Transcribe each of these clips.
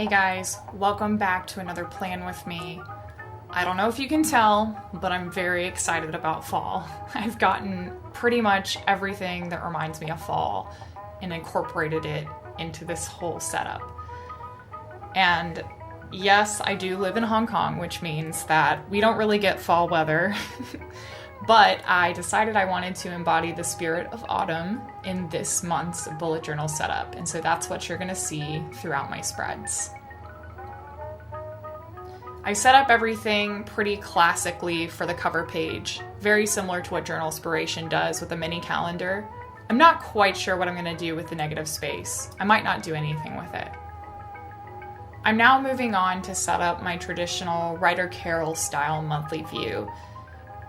Hey guys, welcome back to another plan with me. I don't know if you can tell, but I'm very excited about fall. I've gotten pretty much everything that reminds me of fall and incorporated it into this whole setup. And yes, I do live in Hong Kong, which means that we don't really get fall weather. But I decided I wanted to embody the spirit of autumn in this month's bullet journal setup, and so that's what you're going to see throughout my spreads. I set up everything pretty classically for the cover page, very similar to what Journalspiration does with a mini calendar. I'm not quite sure what I'm going to do with the negative space. I might not do anything with it. I'm now moving on to set up my traditional Writer Carol style monthly view.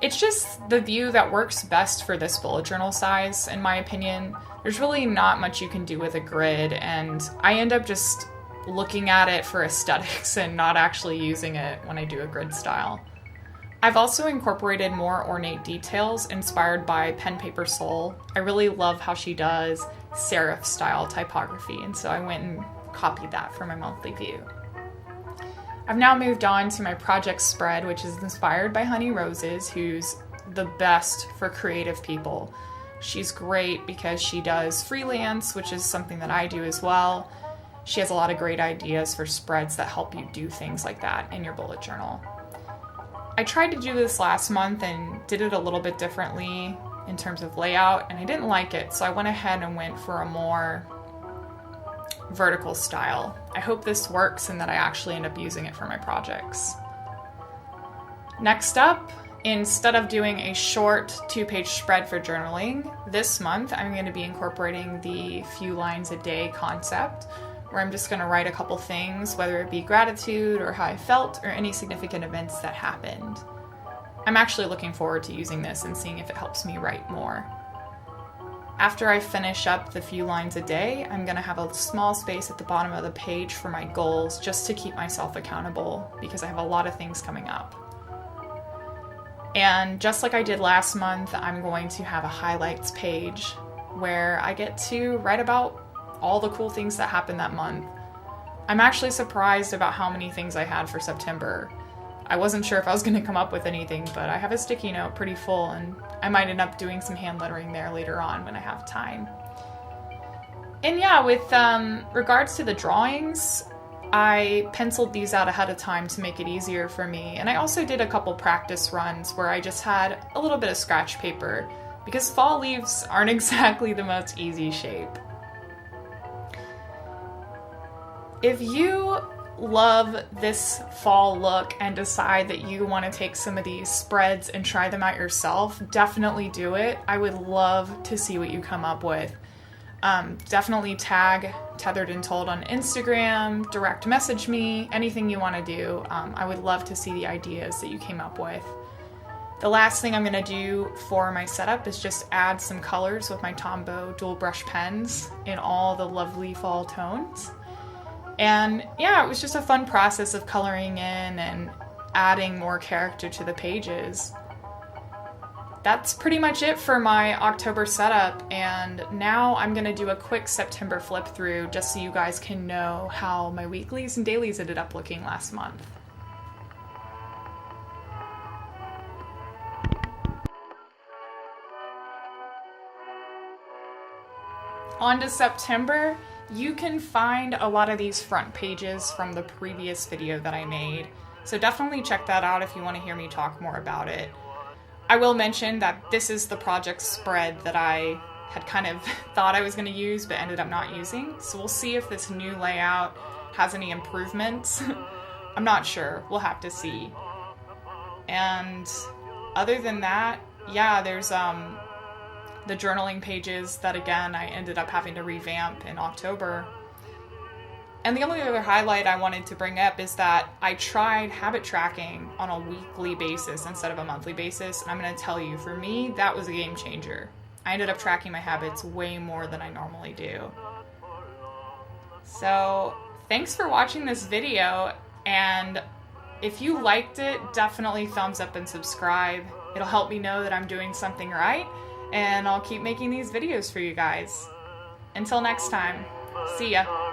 It's just the view that works best for this bullet journal size, in my opinion. There's really not much you can do with a grid, and I end up just looking at it for aesthetics and not actually using it when I do a grid style. I've also incorporated more ornate details inspired by Pen Paper Soul. I really love how she does serif style typography, and so I went and copied that for my monthly view. I've now moved on to my project spread, which is inspired by Honey Roses, who's the best for creative people. She's great because she does freelance, which is something that I do as well. She has a lot of great ideas for spreads that help you do things like that in your bullet journal. I tried to do this last month and did it a little bit differently in terms of layout, and I didn't like it, so I went ahead and went for a more vertical style. I hope this works and that I actually end up using it for my projects. Next up, instead of doing a short 2-page spread for journaling, this month I'm going to be incorporating the few lines a day concept, where I'm just going to write a couple things, whether it be gratitude or how I felt or any significant events that happened. I'm actually looking forward to using this and seeing if it helps me write more. After I finish up the few lines a day, I'm going to have a small space at the bottom of the page for my goals, just to keep myself accountable because I have a lot of things coming up. And just like I did last month, I'm going to have a highlights page where I get to write about all the cool things that happened that month. I'm actually surprised about how many things I had for September. I wasn't sure if I was going to come up with anything, but I have a sticky note pretty full, and I might end up doing some hand lettering there later on when I have time. And yeah, with regards to the drawings, I penciled these out ahead of time to make it easier for me, and I also did a couple practice runs where I just had a little bit of scratch paper, because fall leaves aren't exactly the most easy shape. If you love this fall look and decide that you want to take some of these spreads and try them out yourself, definitely do it. I would love to see what you come up with. Definitely tag Tethered and Told on Instagram, direct message me, anything you want to do. I would love to see the ideas that you came up with. The last thing I'm going to do for my setup is just add some colors with my Tombow dual brush pens in all the lovely fall tones. And yeah, it was just a fun process of coloring in and adding more character to the pages. That's pretty much it for my October setup, and now I'm going to do a quick September flip through just so you guys can know how my weeklies and dailies ended up looking last month. On to September. You can find a lot of these front pages from the previous video that I made, so definitely check that out if you want to hear me talk more about it. I will mention that this is the project spread that I had kind of thought I was going to use but ended up not using, so we'll see if this new layout has any improvements. I'm not sure. We'll have to see. And other than that, yeah, there's the journaling pages that, again, I ended up having to revamp in October. And the only other highlight I wanted to bring up is that I tried habit tracking on a weekly basis instead of a monthly basis, and I'm going to tell you, for me, that was a game changer. I ended up tracking my habits way more than I normally do. So, thanks for watching this video, and if you liked it, definitely thumbs up and subscribe. It'll help me know that I'm doing something right, and I'll keep making these videos for you guys. Until next time, see ya.